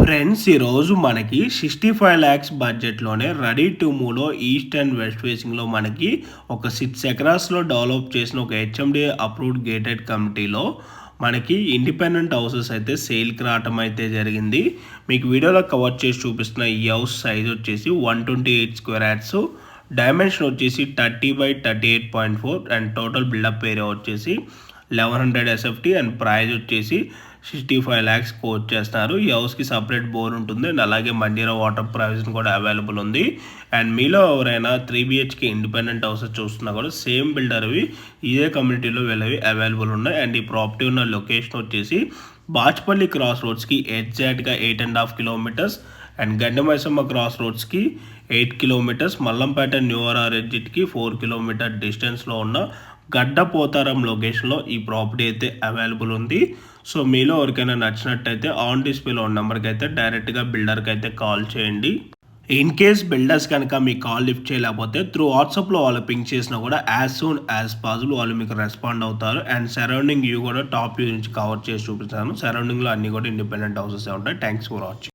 Friends ఈరోజు మనకి 65 lakhs బడ్జెట్లోనే రెడీ టు మూవ్లో ఈస్ట్ అండ్ వెస్ట్ ఫేసింగ్లో మనకి ఒక 6 ఎకరాస్లో డెవలప్ చేసిన ఒక హెచ్ఎండి అప్రూవ్డ్ గేటెడ్ కమిటీలో మనకి ఇండిపెండెంట్ హౌసెస్ అయితే సేల్కి రావటం అయితే జరిగింది. మీకు వీడియోలో కవర్ చేసి చూపిస్తున్న ఈ హౌస్ సైజ్ వచ్చేసి 128 స్క్వేర్ యార్డ్స్, డైమెన్షన్ వచ్చేసి 30/38.4 అండ్ టోటల్ బిల్డప్ ఏరియా వచ్చేసి 1100 SFT అండ్ ప్రైస్ వచ్చేసి 65 lakhs కోట్ చేస్తున్నారు. ఈ హౌస్కి సపరేట్ బోర్ ఉంటుంది అండ్ అలాగే మంజీరా వాటర్ ప్రావిజన్ కూడా అవైలబుల్ ఉంది. అండ్ మీలో ఎవరైనా 3 BHK ఇండిపెండెంట్ హౌసెస్ చూస్తున్నా కూడా సేమ్ బిల్డర్వి ఇదే కమ్యూనిటీలో వీళ్ళవి అవైలబుల్ ఉన్నాయి. అండ్ ఈ ప్రాపర్టీ ఉన్న లొకేషన్ వచ్చేసి బాచ్పల్లి క్రాస్ రోడ్స్కి ఎగ్జాక్ట్గా 8.5 kilometers అండ్ గండమైసమ్మ క్రాస్ రోడ్స్కి 8 kilometers, మల్లంపేట న్యూఆర్ఆర్ ఎగ్జిట్కి 4 kilometer డిస్టెన్స్లో ఉన్న గడ్డపోతారం లొకేషన్లో ఈ ప్రాపర్టీ అయితే అవైలబుల్ ఉంది. సో మీలో ఎవరికైనా నచ్చినట్టయితే ఆన్ డిస్ప్లేలో ఉన్న నెంబర్కి అయితే డైరెక్ట్గా బిల్డర్కి అయితే కాల్ చేయండి. ఇన్ కేస్ బిల్డర్స్ కనుక మీ కాల్ లిఫ్ట్ చేయలేకపోతే త్రూ వాట్సాప్లో వాళ్ళు పింక్ చేసినా కూడా యాజ్ సూన్ యాజ్ పాసిబుల్ వాళ్ళు మీకు రెస్పాండ్ అవుతారు. అండ్ సరౌండింగ్ వ్యూ కూడా టాప్ వ్యూ నుంచి కవర్ చేసి చూపిస్తాను. సరౌండింగ్లో అన్నీ కూడా ఇండిపెండెంట్ హౌసెస్ ఉంటాయి. Thanks for watching.